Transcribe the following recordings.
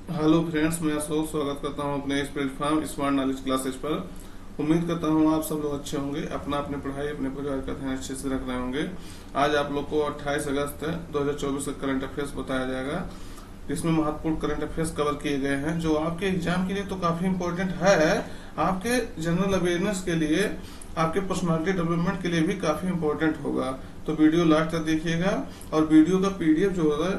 Hello friends, मैं अशोक स्वागत करता हूं अपने इस प्लेटफॉर्म स्मार्ट नॉलेज क्लासेस पर। उम्मीद करता हूं आप सब लोग अच्छे होंगे, अपना अपनी पढ़ाई अपने परिवार का ध्यान अच्छे से रख रहे होंगे। आज आप लोग को 28 अगस्त 2024 का करंट अफेयर्स बताया जाएगा, जिसमें महत्वपूर्ण करंट अफेयर्स कवर किए गए हैं जो आपके एग्जाम के लिए तो काफी इम्पोर्टेंट है। आपके जनरल अवेयरनेस के लिए, आपके पर्सनालिटी डेवलपमेंट के लिए भी काफी इम्पोर्टेंट होगा। तो वीडियो लास्ट तक देखिएगा और वीडियो का पीडीएफ जो होगा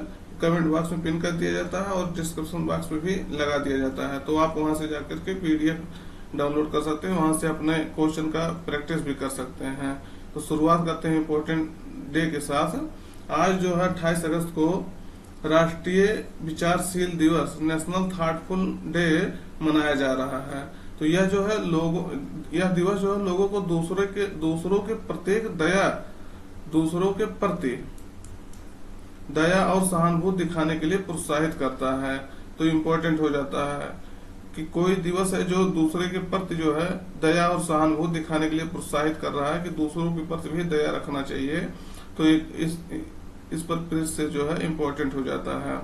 कमेंट बॉक्स में पिन कर दिया जाता है और डिस्क्रिप्शन बॉक्स में भी लगा दिया जाता है, तो आप वहां से जाकर के पीडीएफ डाउनलोड कर सकते हैं, वहां से अपने क्वेश्चन का प्रैक्टिस भी कर सकते हैं। तो शुरुआत करते हैं इम्पोर्टेंट डे के साथ। आज जो है 28 अगस्त को राष्ट्रीय विचारशील दिवस, नेशनल थॉटफुल डे मनाया जा रहा है। तो यह जो है यह दिवस जो है लोगों को दूसरों के प्रत्येक दूसरों के प्रति दया और सहानुभूति दिखाने के लिए प्रोत्साहित करता है। तो इम्पोर्टेंट हो जाता है कि कोई दिवस है जो दूसरे के प्रति जो है दया और सहानुभूति दिखाने के लिए प्रोत्साहित कर रहा है कि दूसरों के प्रति भी दया रखना चाहिए। तो इस पर से जो है इम्पोर्टेंट हो जाता है।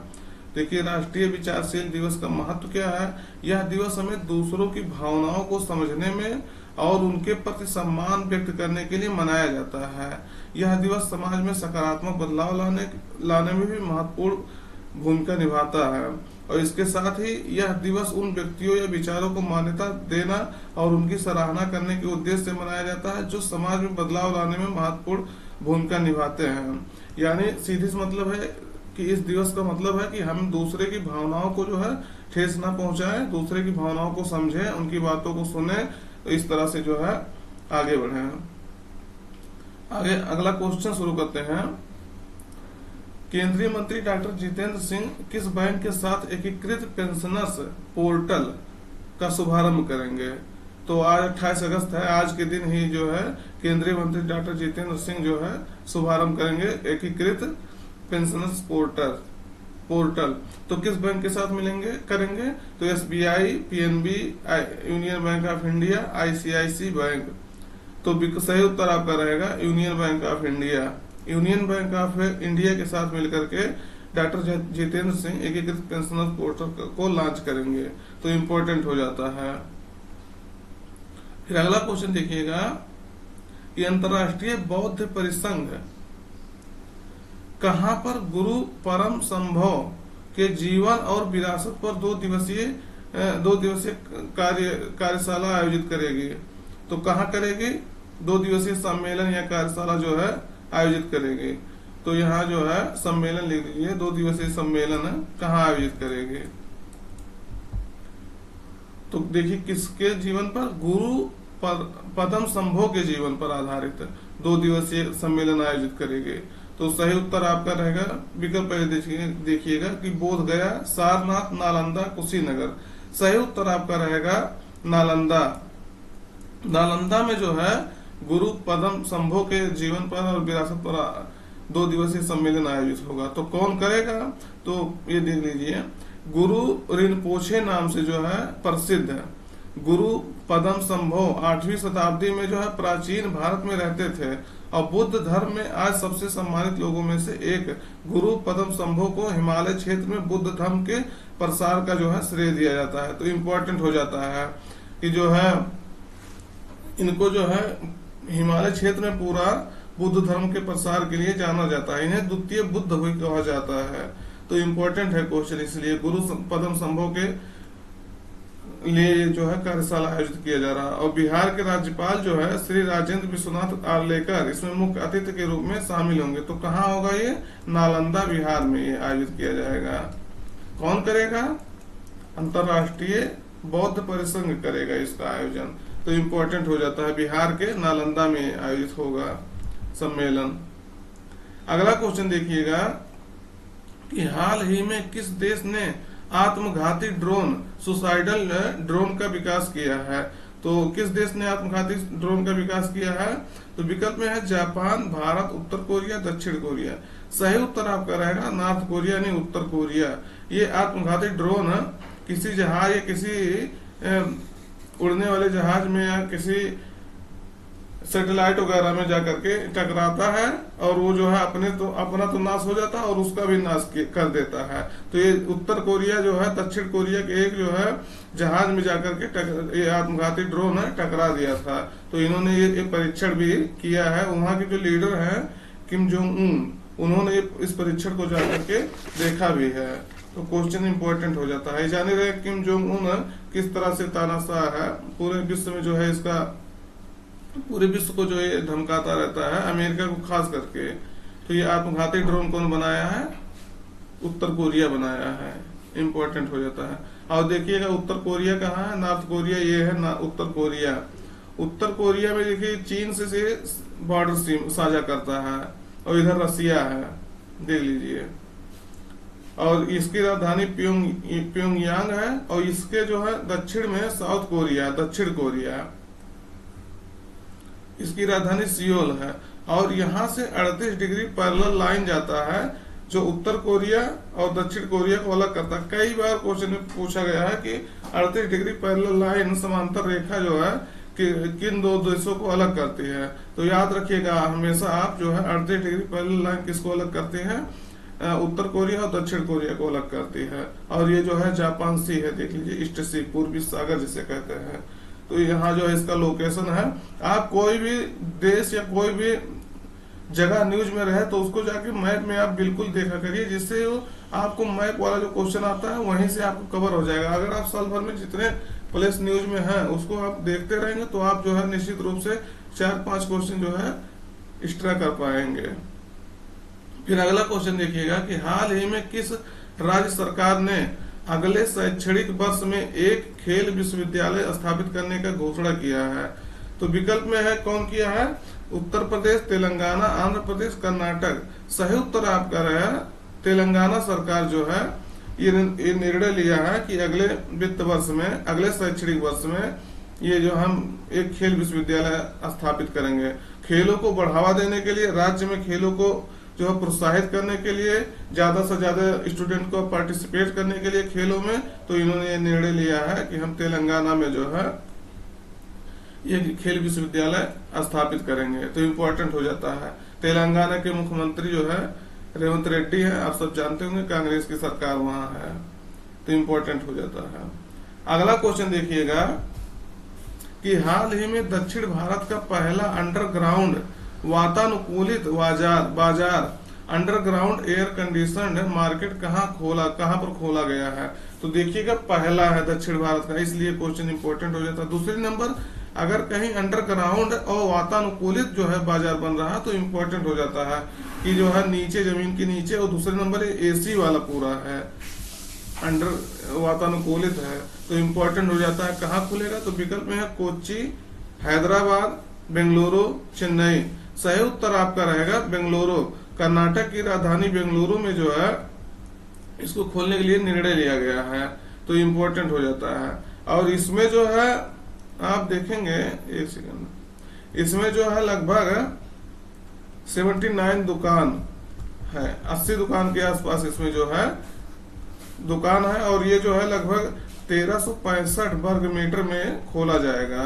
देखिए, राष्ट्रीय विचारशील दिवस का महत्व क्या है। यह दिवस हमें दूसरों की भावनाओं को समझने में और उनके प्रति सम्मान व्यक्त करने के लिए मनाया जाता है। यह दिवस समाज में सकारात्मक बदलाव लाने में भी महत्वपूर्ण भूमिका निभाता है। और इसके साथ ही यह दिवस उन व्यक्तियों या विचारों को मान्यता देना और उनकी सराहना करने के उद्देश्य से मनाया जाता है जो समाज में बदलाव लाने में महत्वपूर्ण भूमिका निभाते हैं। यानी सीधी सी मतलब है कि इस दिवस का मतलब है कि हम दूसरे की भावनाओं को जो है ठेस ना पहुंचाएं, दूसरे की भावनाओं को समझें, उनकी बातों को सुने, तो इस तरह से जो है आगे बढ़े। आगे अगला क्वेश्चन शुरू करते हैं। केंद्रीय मंत्री डॉक्टर जितेंद्र सिंह किस बैंक के साथ एकीकृत पेंशनर्स पोर्टल का शुभारंभ करेंगे। तो आज 28 अगस्त है, आज के दिन ही जो है केंद्रीय मंत्री डॉक्टर जितेंद्र सिंह जो है शुभारंभ करेंगे एकीकृत पेंशनर्स पोर्टल। तो किस बैंक के साथ करेंगे। तो SBI, PNB, Union Bank of India, ICICI bank. तो सही उत्तर आपका रहेगा Union Bank of India. Union Bank of India के साथ मिलकर के डॉक्टर जितेंद्र सिंह एकीकृत पेंशनर्स पोर्टल को लॉन्च करेंगे। तो इम्पोर्टेंट हो जाता है। फिर अगला क्वेश्चन देखिएगा कि अंतर्राष्ट्रीय बौद्ध परिसंघ कहां पर गुरु परम संभव के जीवन और विरासत पर दो दिवसीय कार्यशाला आयोजित करेगी। तो कहां करेगी। 2 दिवसीय सम्मेलन या कार्यशाला जो है आयोजित करेगी। तो यहाँ जो है सम्मेलन लिख लीजिए, 2 दिवसीय सम्मेलन कहाँ आयोजित करेगी। तो देखिए किसके जीवन पर, गुरु पदम संभव के जीवन पर आधारित 2 दिवसीय सम्मेलन आयोजित करेगी। तो सही उत्तर आपका रहेगा विकल्प पहले देखिएगा कि बोध गया, सारनाथ, नालंदा, कुशीनगर। सही उत्तर आपका रहेगा नालंदा। नालंदा में जो है गुरु पदम संभव के जीवन पर और विरासत पर 2 दिवसीय सम्मेलन आयोजित होगा। तो कौन करेगा। तो ये देख लीजिए, गुरु रिनपोछे नाम से जो है प्रसिद्ध है। गुरु पदम संभव 8वीं शताब्दी में जो है प्राचीन भारत में रहते थे और बुद्ध धर्म में आज सबसे सम्मानित लोगों में से एक। गुरु पदम संभव को हिमालय क्षेत्र में बुद्ध धर्म के प्रसार का जो है श्रेय दिया जाता है। तो इम्पोर्टेंट हो जाता है कि जो है इनको जो है हिमालय क्षेत्र में पूरा बुद्ध धर्म के प्रसार के लिए जाना जाता है। इन्हें द्वितीय बुद्ध भी कहा जाता है। तो इम्पोर्टेंट है क्वेश्चन, इसलिए गुरु पदम संभव के लिए जो है कार्यशाला आयोजित किया जा रहा है। और बिहार के राज्यपाल जो है श्री राजेंद्र विश्वनाथ आर्लेकर इसमें मुख्य अतिथि के रूप में शामिल होंगे। तो कहाँ होगा ये, नालंदा बिहार में ये आयोजित किया जाएगा। कौन करेगा, अंतरराष्ट्रीय बौद्ध परिसंघ करेगा इसका आयोजन। तो इम्पोर्टेंट हो जाता है, बिहार के नालंदा में आयोजित होगा सम्मेलन। अगला क्वेश्चन देखिएगा कि हाल ही में किस देश ने आत्मघाती ड्रोन, सुसाइडल ड्रोन का विकास किया है। तो किस देश ने आत्मघाती ड्रोन का विकास किया है। तो विकल्प में है जापान, भारत, उत्तर कोरिया, दक्षिण कोरिया। सही उत्तर आपका रहेगा नॉर्थ कोरिया नहीं उत्तर कोरिया। ये आत्मघाती ड्रोन किसी जहाज या किसी उड़ने वाले जहाज में या किसी सैटेलाइट वगैरह में जाकर के टकराता है और वो जो है अपना तो नाश हो जाता है और उसका भी नाश कर देता है। तो ये उत्तर कोरिया जो है दक्षिण कोरिया के एक जो है जहाज में जाकर के ये आत्मघाती ड्रोन है टकरा दिया था। तो इन्होंने ये परीक्षण भी किया है। वहाँ के जो लीडर है किम जोंग उन, उन्होंने इस परीक्षण को जाकर के देखा भी है। तो क्वेश्चन इंपॉर्टेंट हो जाता है। जाने रहे किम जोंग उन किस तरह से तानाशाह है, पूरे विश्व में जो है इसका पूरे विश्व को जो ये धमकाता रहता है, अमेरिका को खास करके। तो ये आत्मघाती ड्रोन कौन बनाया है? उत्तर कोरिया बनाया है। इम्पोर्टेंट हो जाता है। और देखिएगा उत्तर कोरिया कहाँ है, नॉर्थ कोरिया ये है ना उत्तर कोरिया। उत्तर कोरिया में देखिए चीन से बॉर्डर साझा करता है और इधर रसिया है, देख लीजिए। और इसकी राजधानी प्योंगयांग है और इसके जो है दक्षिण में साउथ कोरिया, दक्षिण कोरिया, इसकी राजधानी सियोल है। और यहाँ से 38 डिग्री पैरेलल लाइन जाता है जो उत्तर कोरिया और दक्षिण कोरिया को अलग करता है। कई बार क्वेश्चन में पूछा गया है कि 38 डिग्री पैरेलल लाइन समांतर रेखा जो है कि किन दो देशों को अलग करती है। तो याद रखिएगा हमेशा आप जो है 38 डिग्री पैरेलल लाइन किसको अलग करते हैं? उत्तर कोरिया और दक्षिण कोरिया को अलग करती है। और ये जो है जापान सी है, देख लीजिए, ईस्ट सी, पूर्वी सागर जिसे कहते हैं। तो यहाँ जो है इसका लोकेशन है। आप कोई भी देश या कोई भी जगह न्यूज में रहे तो उसको जाके मैप में आप बिल्कुल देखा करिए, जिससे आपको मैप वाला जो क्वेश्चन आता है वहीं से आपको कवर हो जाएगा। अगर आप साल भर में जितने प्लेस न्यूज में है उसको आप देखते रहेंगे तो आप जो है निश्चित रूप से 4-5 क्वेश्चन जो है एक्स्ट्रा कर पाएंगे। फिर अगला क्वेश्चन देखिएगा कि हाल ही में किस राज्य सरकार ने अगले शैक्षणिक वर्ष में एक खेल विश्वविद्यालय स्थापित करने का घोषणा किया है? तो विकल्प में है कौन किया है? उत्तर प्रदेश, तेलंगाना, आंध्र प्रदेश, कर्नाटक। सही उत्तर आपका रहा तेलंगाना सरकार जो है ये निर्णय लिया है कि अगले वित्त वर्ष में, अगले शैक्षणिक वर्ष में ये जो हम एक खेल विश्वविद्यालय स्थापित करेंगे। खेलों को बढ़ावा देने के लिए, राज्य में खेलों को जो है प्रोत्साहित करने के लिए, ज्यादा से ज्यादा स्टूडेंट को पार्टिसिपेट करने के लिए खेलों में, तो इन्होंने ये निर्णय लिया है कि हम तेलंगाना में जो है ये खेल विश्वविद्यालय स्थापित करेंगे। तो इम्पोर्टेंट हो जाता है। तेलंगाना के मुख्यमंत्री जो है रेवंत रेड्डी है, आप सब जानते होंगे, कांग्रेस की सरकार वहां है। तो इम्पोर्टेंट हो जाता है। अगला क्वेश्चन देखिएगा कि हाल ही में दक्षिण भारत का पहला अंडरग्राउंड वातानुकूलित बाजार अंडरग्राउंड एयर कंडीशनड मार्केट कहाँ पर खोला गया है? तो देखिएगा पहला है दक्षिण भारत का, इसलिए क्वेश्चन इंपॉर्टेंट हो जाता है। दूसरे नंबर अगर कहीं अंडरग्राउंड और वातानुकूलित जो है बाजार बन रहा है तो इम्पोर्टेंट हो जाता है कि जो है नीचे, जमीन के नीचे। और दूसरे नंबर एसी वाला पूरा है, अंडर वातानुकूलित है, तो इम्पोर्टेंट हो जाता है। कहाँ खुलेगा? तो विकल्प में है कोच्चि, हैदराबाद, बेंगलुरु, चेन्नई। सही उत्तर आपका रहेगा बेंगलुरु। कर्नाटक की राजधानी बेंगलुरु में जो है इसको खोलने के लिए निर्णय लिया गया है। तो इम्पोर्टेंट हो जाता है। और इसमें जो है आप देखेंगे, एक सेकंड, इसमें जो है लगभग 79 दुकान है, 80 दुकान के आसपास इसमें जो है दुकान है। और ये जो है लगभग 1365 वर्ग मीटर में खोला जाएगा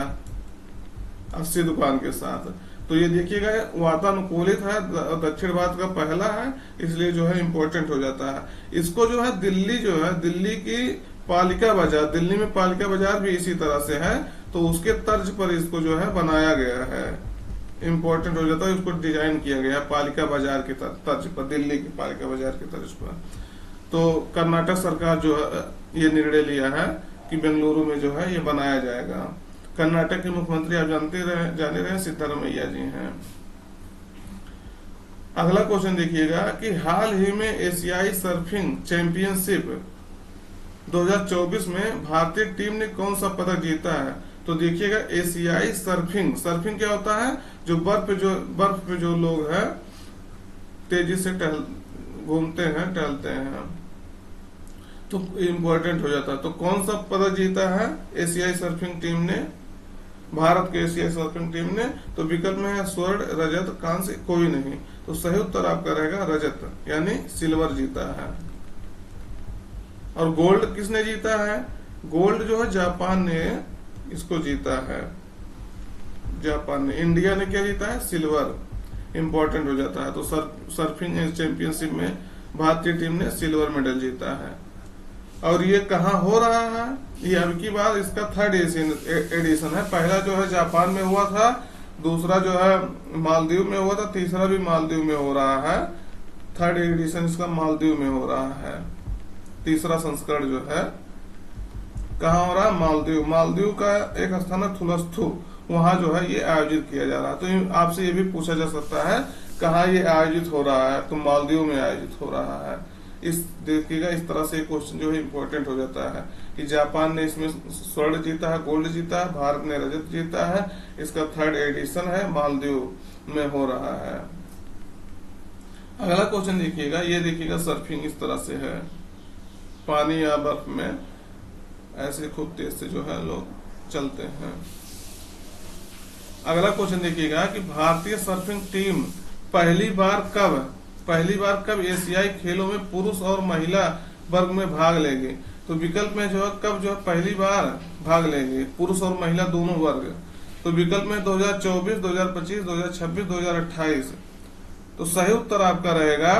80 दुकान के साथ। तो ये देखिएगा वातानुकूलित है, दक्षिण भारत का पहला है, इसलिए जो है इम्पोर्टेंट हो जाता है। इसको जो है दिल्ली जो है, दिल्ली की पालिका बाजार, दिल्ली में पालिका बाजार भी इसी तरह से है, तो उसके तर्ज पर इसको जो है बनाया गया है। इम्पोर्टेंट हो जाता है, उसको डिजाइन किया गया पालिका बाजार के तर्ज पर, दिल्ली की पालिका बाजार के तर्ज पर। तो कर्नाटक सरकार जो है ये निर्णय लिया है कि बेंगलुरु में जो है ये बनाया जाएगा। कर्नाटक के मुख्यमंत्री आप जाने रहे सिद्धारमैया जी हैं। अगला क्वेश्चन देखिएगा कि हाल ही में एशियाई सर्फिंग चैंपियनशिप 2024 में भारतीय टीम ने कौन सा पदक जीता है? तो देखिएगा एशियाई सर्फिंग क्या होता है? जो बर्फ पे जो लोग हैं तेजी से घूमते हैं, टहलते हैं, तो इम्पोर्टेंट हो जाता है। तो कौन सा पदक जीता है एशियाई सर्फिंग टीम ने, भारत के एशियाई सर्फिंग टीम ने? तो विकल्प में है स्वर्ण, रजत, कांस्य, कोई नहीं। तो सही उत्तर आपका रहेगा रजत, यानी सिल्वर जीता है। और गोल्ड किसने जीता है? गोल्ड जो है जापान ने इसको जीता है। जापान ने। इंडिया ने क्या जीता है? सिल्वर। इंपॉर्टेंट हो जाता है। तो सर्फिंग चैंपियनशिप में भारतीय टीम ने सिल्वर मेडल जीता है। और ये कहाँ हो रहा है? ये अब की बार इसका थर्ड एडिशन है। पहला जो है जापान में हुआ था, दूसरा जो है मालदीव में हुआ था, तीसरा भी मालदीव में हो रहा है। थर्ड एडिशन इसका मालदीव में हो रहा है। तीसरा संस्करण जो है कहाँ हो रहा है? मालदीव। मालदीव का एक स्थान है थुलस्थु, वहां जो है ये आयोजित किया जा रहा है। तो आपसे ये भी पूछा जा सकता है कहाँ ये आयोजित हो रहा है? तो मालदीव में आयोजित हो रहा है। इस देखिएगा, इस तरह से क्वेश्चन जो है इम्पोर्टेंट हो जाता है कि जापान ने इसमें स्वर्ण जीता है, गोल्ड जीता है, भारत ने रजत जीता है। इसका थर्ड एडिशन है, मालदीव में हो रहा है। अगला क्वेश्चन देखिएगा, ये देखिएगा सर्फिंग इस तरह से है, पानी या बर्फ में ऐसे खूब तेज से जो है लोग चलते हैं। अगला क्वेश्चन देखिएगा कि भारतीय सर्फिंग टीम पहली बार कब एशियाई खेलों में पुरुष और महिला वर्ग में भाग लेंगे? तो विकल्प में जो है कब जो है पहली बार भाग लेंगे, पुरुष और महिला दोनों वर्ग। तो विकल्प में 2024, 2025, 2026, 2028। तो सही उत्तर आपका रहेगा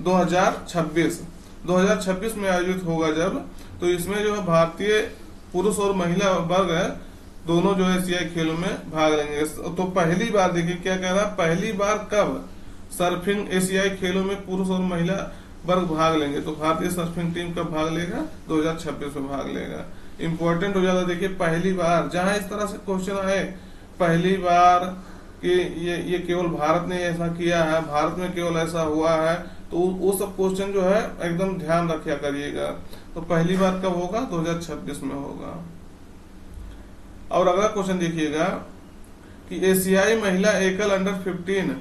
2026। 2026 में आयोजित होगा जब, तो इसमें जो है भारतीय पुरुष और महिला वर्ग है दोनों जो है एशियाई खेलों में भाग लेंगे। तो पहली बार देखिए क्या कह रहा है, पहली बार कब सर्फिंग एशियाई खेलों में पुरुष और महिला वर्ग भाग लेंगे? तो भारतीय सर्फिंग टीम कब भाग लेगा? 2026 में भाग लेगा। इंपॉर्टेंट हो जाता है। देखिए पहली बार, जहां इस तरह से क्वेश्चन आए पहली बार कि ये केवल भारत ने ऐसा किया है, भारत में केवल ऐसा हुआ है, तो वो सब क्वेश्चन जो है एकदम ध्यान रखा करिएगा। तो पहली बार कब होगा? 2026 में होगा। और अगला क्वेश्चन देखिएगा कि एशियाई महिला एकल अंडर 15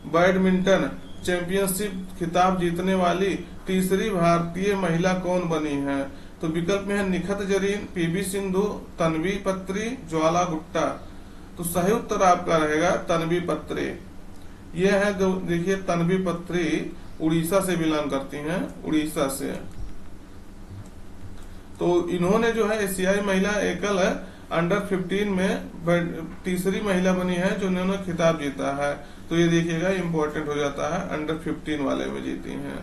बैडमिंटन चैंपियनशिप खिताब जीतने वाली तीसरी भारतीय महिला कौन बनी है? तो विकल्प में है निखत जरीन, पीवी सिंधु, तन्वी पत्री, ज्वाला गुट्टा। तो सही उत्तर आपका रहेगा तन्वी पत्री। ये है जो देखिए तन्वी पत्री उड़ीसा से बिलोंग करती हैं, उड़ीसा से। तो इन्होंने जो है एशियाई महिला एकल अंडर 15 में तीसरी महिला बनी है जो इन्होंने खिताब जीता है। तो ये देखिएगा इंपॉर्टेंट हो जाता है, अंडर 15 वाले में जीती हैं।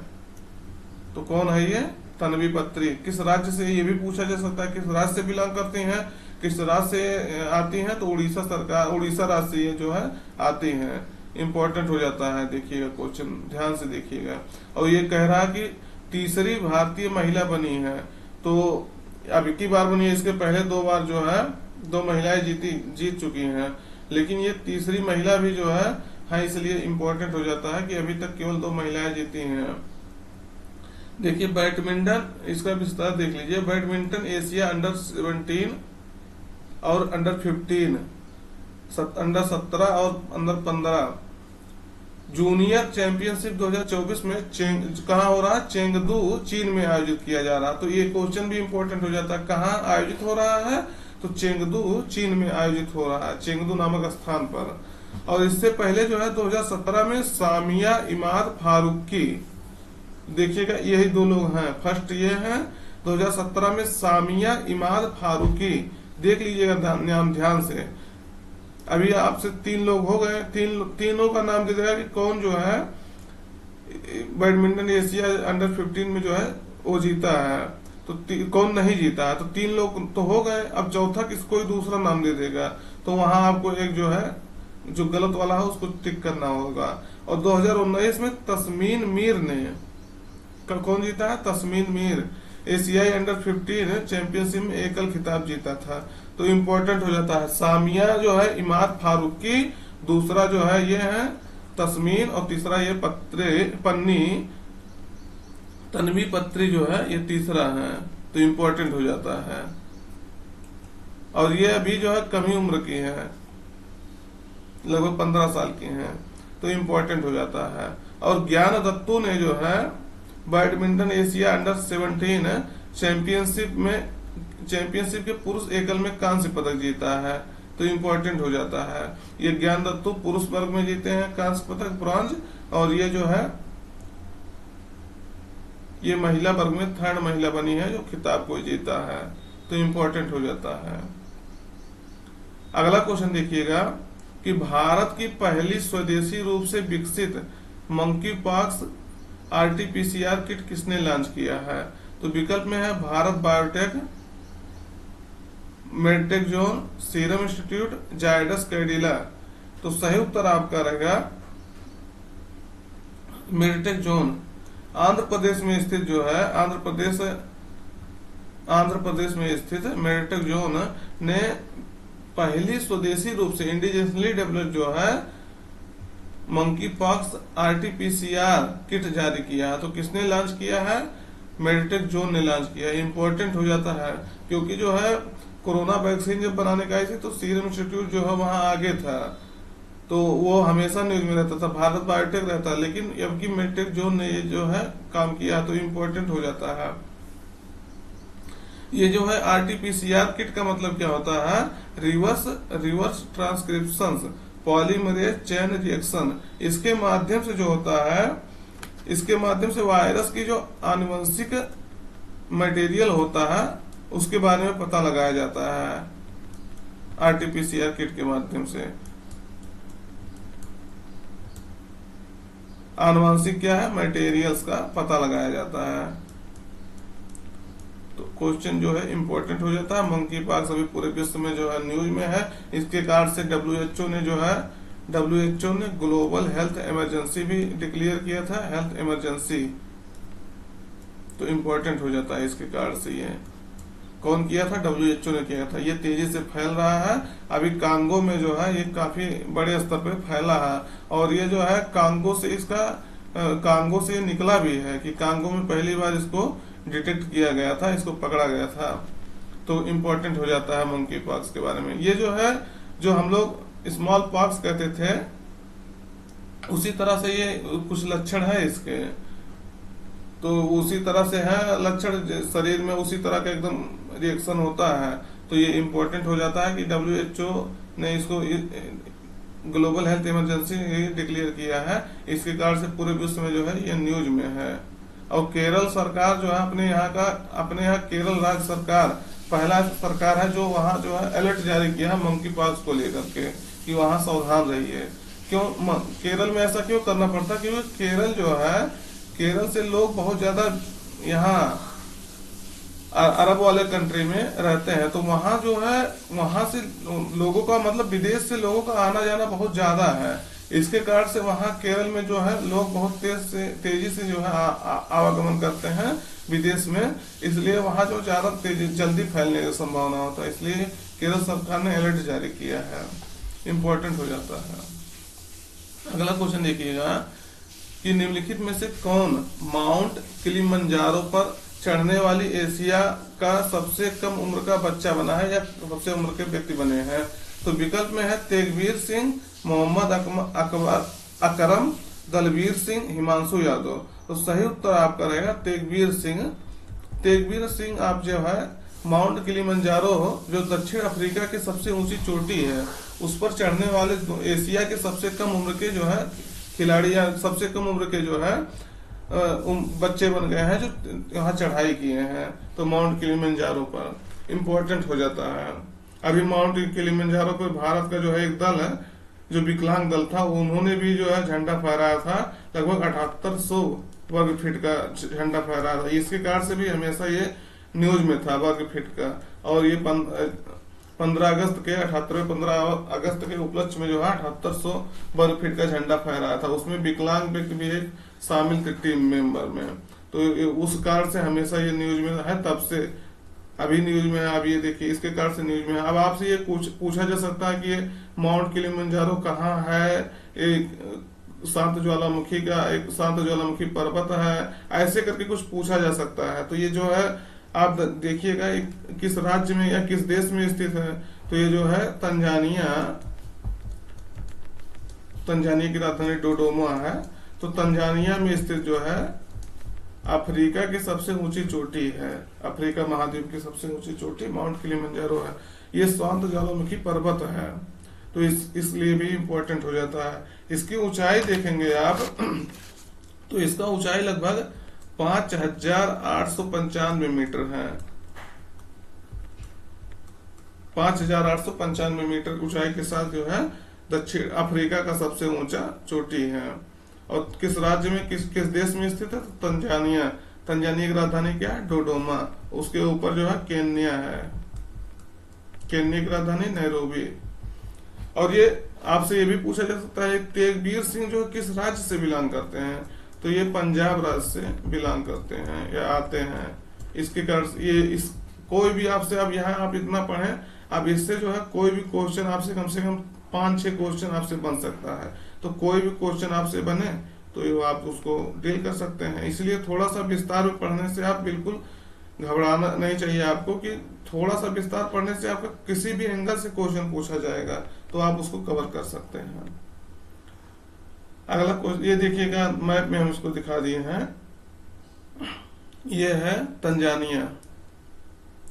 तो कौन है ये? तन्वी पत्री। किस राज्य से? ये भी पूछा जा सकता है किस राज्य से बिलोंग करती हैं, किस राज्य से आती हैं? तो उड़ीसा सरकार, उड़ीसा राज्य से ये जो है आती हैं। इंपॉर्टेंट हो जाता है, देखिएगा क्वेश्चन ध्यान से देखिएगा। और ये कह रहा है कि तीसरी भारतीय महिला बनी है। तो अब एक ही बार बनी है, इसके पहले 2 बार जो है 2 महिलाएं जीत चुकी हैं, लेकिन ये तीसरी महिला भी जो है इसलिए इम्पोर्टेंट हो जाता है कि अभी तक केवल 2 महिलाएं जीती हैं। देखिए बैडमिंटन, इसका विस्तार देख लीजिए। बैडमिंटन एशिया अंडर 17 और अंडर 15, अंडर 17 और अंडर 15 जूनियर चैंपियनशिप 2024 में कहाँ हो रहा है? चेंगदू, चीन में आयोजित किया जा रहा है। तो ये क्वेश्चन भी इम्पोर्टेंट हो जाता है, कहाँ आयोजित हो रहा है? तो चेंगदू, चीन में आयोजित हो रहा है, चेंगदू नामक स्थान पर। और इससे पहले जो है 2017 में सामिया इमाद फारूकी, देखिएगा यही 2 लोग हैं। फर्स्ट ये है 2017 में सामिया इमाद फारूकी, देख लीजिएगा ध्यान से। अभी आपसे 3 लोग हो गए, तीनों का नाम दे देगा कि कौन जो है बैडमिंटन एशिया अंडर 15 में जो है वो जीता है, तो कौन नहीं जीता है। तो 3 लोग तो हो गए, अब चौथा कोई दूसरा नाम दे देगा, तो वहां आपको एक जो है जो गलत वाला है उसको टिक करना होगा। और 2019 में तस्मीन मीर ने कौन जीता है? तस्मीन मीर एशियाई अंडर 15 चैंपियनशिप में एकल खिताब जीता था। तो इम्पोर्टेंट हो जाता है, सामिया जो है इमाद फारूकी, दूसरा जो है ये है तस्मीन, और तीसरा ये तन्वी पत्री जो है ये तीसरा है। तो इम्पोर्टेंट हो जाता है। और ये अभी जो है कम ही उम्र की है, लगभग 15 साल की हैं, तो इम्पोर्टेंट हो जाता है। और ज्ञान दत्तू ने जो है बैडमिंटन एशिया अंडर 17 चैंपियनशिप के पुरुष एकल में कांस्य पदक जीता है। तो इम्पोर्टेंट हो जाता है। ये ज्ञान दत्तू पुरुष वर्ग में जीते हैं कांस्य पदक, ब्रॉन्ज, और ये जो है ये महिला वर्ग में थर्ड महिला बनी है जो खिताब को जीता है। तो इम्पोर्टेंट हो जाता है। अगला क्वेश्चन देखिएगा कि भारत की पहली स्वदेशी रूप से विकसित मंकी पॉक्स आरटीपीसीआर किट किसने लॉन्च किया है? तो विकल्प में है Bharat biotech, medtech zone, serum institute, Zydus Cadila. तो सही उत्तर आपका रहेगा मेडटेक जोन। आंध्र प्रदेश में स्थित जो है आंध्र प्रदेश में स्थित मेडटेक जोन ने पहली स्वदेशी रूप से इंडिजिनसली डेवलप्ड जो है मंकी पॉक्स आरटीपीसीआर किट जारी किया है। तो किसने लॉन्च किया है? मेडटेक जोन ने लॉन्च किया। इंपॉर्टेंट हो जाता है क्योंकि जो है कोरोना वैक्सीन जब बनाने का आई थी तो सीरम इंस्टीट्यूट जो है वहां आगे था, तो वो हमेशा न्यूज में रहता था, भारत बायोटेक रहता, लेकिन अब की मेडटेक जोन ने ये जो है काम किया, तो इम्पोर्टेंट हो जाता है। ये जो है आरटीपीसीआर किट का मतलब क्या होता है? Reverse transcription polymerase chain reaction. इसके माध्यम से जो होता है, इसके माध्यम से वायरस की जो आनुवंशिक मटेरियल होता है उसके बारे में पता लगाया जाता है आरटीपीसीआर किट के माध्यम से। आनुवंशिक क्या है? मटेरियल्स का पता लगाया जाता है। तो क्वेश्चन जो है इंपॉर्टेंट हो जाता है। मंकी पॉक्स अभी पूरे विश्व में जो है न्यूज में है। इसके कारण से डब्ल्यूएचओ ने ग्लोबल हेल्थ इमरजेंसी भी डिक्लेयर किया था, हेल्थ इमरजेंसी। तो इंपॉर्टेंट हो जाता है इसके कारण से। ये कौन किया था? डब्ल्यूएचओ ने किया था। ये तेजी से फैल रहा है। अभी कांगो में जो है ये काफी बड़े स्तर पे फैला है, और ये जो है कांगो से ये निकला भी है कि कांगो में पहली बार इसको डिटेक्ट किया गया था, इसको पकड़ा गया था। तो इम्पोर्टेंट हो जाता है मंकी पॉक्स के बारे में। ये जो है, जो हम लोग स्मॉल पॉक्स कहते थे, उसी तरह से ये कुछ लक्षण है इसके, तो उसी तरह से है लक्षण, शरीर में उसी तरह का एकदम रिएक्शन होता है। तो ये इम्पोर्टेंट हो जाता है कि डब्ल्यूएचओ ने इसको ग्लोबल हेल्थ इमरजेंसी डिक्लेयर किया है। इसके कारण से पूरे विश्व में जो है ये न्यूज में है। और केरल सरकार जो है अपने यहाँ केरल राज्य सरकार पहला सरकार है जो वहाँ जो है अलर्ट जारी किया है मंकी पॉक्स को लेकर के कि वहाँ सावधान रहिए। क्यों केरल में ऐसा क्यों करना पड़ता? क्योंकि केरल जो है, केरल से लोग बहुत ज्यादा यहाँ अरब वाले कंट्री में रहते हैं, तो वहाँ जो है वहां से लोगों का मतलब विदेश से लोगों का आना जाना बहुत ज्यादा है। इसके कारण से वहाँ केरल में जो है लोग बहुत तेजी से जो है आवागमन करते हैं विदेश में, इसलिए वहाँ जो ज्यादा जल्दी फैलने की संभावना होता है, इसलिए केरल सरकार ने अलर्ट जारी किया है। इम्पोर्टेंट हो जाता है। अगला क्वेश्चन देखिएगा कि निम्नलिखित में से कौन माउंट किलिमंजारो पर चढ़ने वाली एशिया का सबसे कम उम्र का बच्चा बना है या सबसे उम्र के व्यक्ति बने हैं? तो विकल्प में है तेगवीर सिंह, मोहम्मद अकरम, दलवीर सिंह, हिमांशु यादव। तो सही उत्तर आपका रहेगा तेगवीर सिंह। तेगवीर सिंह आप जो है माउंट किलिमंजारो जो दक्षिण अफ्रीका की सबसे ऊंची चोटी है उस पर चढ़ने वाले एशिया के सबसे कम उम्र के जो है खिलाड़ी या सबसे कम उम्र के जो है बच्चे बन गए हैं जो यहाँ चढ़ाई किए हैं। तो माउंट किलिमंजारो पर इम्पोर्टेंट हो जाता है। अभी माउंट किलिमंजारो पर भारत का जो है एक दल है जो विकलांग दल था, उन्होंने भी जो है झंडा फहराया था, लगभग 7800 वर्ग फीट का झंडा फहराया था। इसके कारण से भी हमेशा ये न्यूज में था वर्ग फीट का। और ये 15 अगस्त के उपलक्ष्य में जो है 7800 वर्ग फीट का झंडा फहराया था। उसमें विकलांग व्यक्ति भी एक शामिल थे टीम मेंबर में। तो उस कारण से हमेशा ये न्यूज में है, तब से अभी न्यूज में है। अब ये देखिए इसके कारण से न्यूज में है। अब आपसे ये पूछा जा सकता है कि ये माउंट किलिमंजारो कहाँ है? एक शांत ज्वालामुखी पर्वत है, ऐसे करके कुछ पूछा जा सकता है। तो ये जो है आप देखिएगा किस राज्य में या किस देश में स्थित है। तो ये जो है तंजानिया की राजधानी डोडोमा है। तो तंजानिया में स्थित जो है अफ्रीका की सबसे ऊंची चोटी है, अफ्रीका महाद्वीप की सबसे ऊंची चोटी माउंट किलिमंजारो है। ये शांत ज्वालामुखी पर्वत है, तो इसलिए भी इम्पोर्टेंट हो जाता है। इसकी ऊंचाई देखेंगे आप तो इसका ऊंचाई लगभग 5895 मीटर है। 5895 मीटर ऊंचाई के साथ जो है दक्षिण अफ्रीका का सबसे ऊंचा चोटी है। और किस राज्य में, किस किस देश में स्थित है? तो तंजानिया। तंजानिया की राजधानी क्या है? डोडोमा। उसके ऊपर जो है केन्या है, केन्या की राजधानी नैरोबी। और ये आपसे ये भी पूछा जा सकता है, तेगबीर सिंह जो किस राज्य से बिलोंग करते हैं? तो ये पंजाब राज्य से बिलोंग करते हैं या आते हैं। इसके कारण ये इस कोई भी आपसे, अब यहाँ आप इतना पढ़ें, अब इससे जो है कोई भी क्वेश्चन आपसे कम से कम 5-6 क्वेश्चन आपसे बन सकता है। तो कोई भी क्वेश्चन आपसे बने तो ये आप उसको डील कर सकते हैं। इसलिए थोड़ा सा विस्तार में पढ़ने से आप बिल्कुल घबराना नहीं चाहिए आपको, कि थोड़ा सा विस्तार पढ़ने से आपका किसी भी एंगल से क्वेश्चन पूछा जाएगा तो आप उसको कवर कर सकते हैं। अगला क्वेश्चन ये देखिएगा, मैप में हम इसको दिखा दिए हैं। ये है तंजानिया।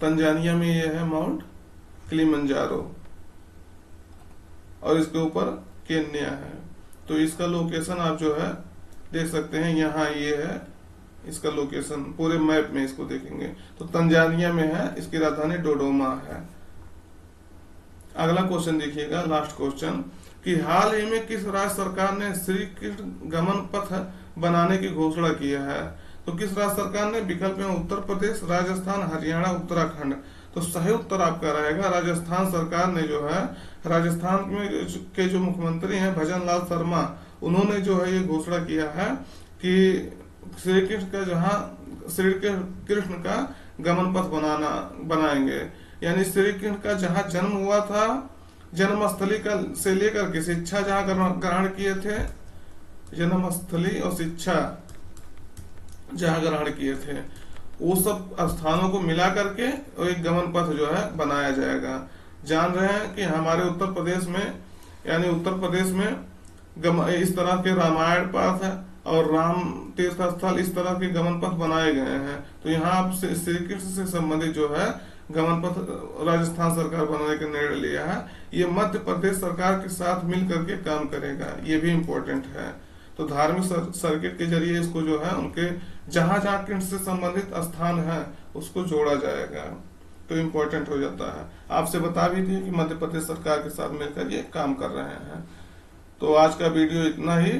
तंजानिया में ये है माउंट किलिमंजारो और इसके ऊपर केन्या है। तो इसका लोकेशन आप जो है देख सकते हैं, यहाँ ये है इसका लोकेशन। पूरे मैप में इसको देखेंगे तो तंजानिया में है, इसकी राजधानी डोडोमा है। अगला क्वेश्चन देखिएगा, लास्ट क्वेश्चन, कि हाल ही में किस राज्य सरकार ने श्री कृष्ण गमन पथ बनाने की घोषणा की है? तो किस राज्य सरकार ने? विकल्प में उत्तर प्रदेश, राजस्थान, हरियाणा, उत्तराखंड। तो सही उत्तर आपका रहेगा राजस्थान सरकार ने जो है, राजस्थान में के जो मुख्यमंत्री हैं भजन लाल शर्मा, उन्होंने जो है ये घोषणा किया है कि श्री कृष्ण का श्री कृष्ण का गमन पथ बनाएंगे। यानी श्री कृष्ण का जहाँ जन्म हुआ था, जन्मस्थली का से लेकर के शिक्षा जहाँ ग्रहण किए थे, जन्मस्थली और शिक्षा जहाँ ग्रहण किए थे, वो सब स्थानों को मिला करके एक गमन पथ जो है बनाया जाएगा। जान रहे हैं कि हमारे उत्तर प्रदेश में, यानी उत्तर प्रदेश में इस तरह के रामायण पथ और राम तीर्थ स्थल, इस तरह के गमन पथ बनाए गए हैं। तो यहाँ आप श्री कृष्ण से संबंधित जो है गमन पथ राजस्थान सरकार बनाने का निर्णय लिया है। ये मध्य प्रदेश सरकार के साथ मिल करके काम करेगा, ये भी इम्पोर्टेंट है। तो धार्मिक सर्किट के जरिए इसको जो है उनके जहां जहां कृष्ण से संबंधित स्थान है उसको जोड़ा जाएगा, तो इम्पोर्टेंट हो जाता है। आपसे बता भी दिए कि मध्य प्रदेश सरकार के साथ मिलकर ये काम कर रहे हैं। तो आज का वीडियो इतना ही।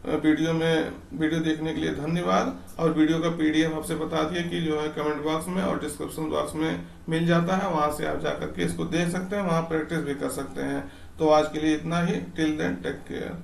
वीडियो देखने के लिए धन्यवाद। और वीडियो का PDF आपसे बता दिए कि जो है कमेंट बॉक्स में और डिस्क्रिप्शन बॉक्स में मिल जाता है, वहां से आप जाकर के इसको देख सकते हैं, वहां प्रैक्टिस भी कर सकते हैं। तो आज के लिए इतना ही। Till then take care.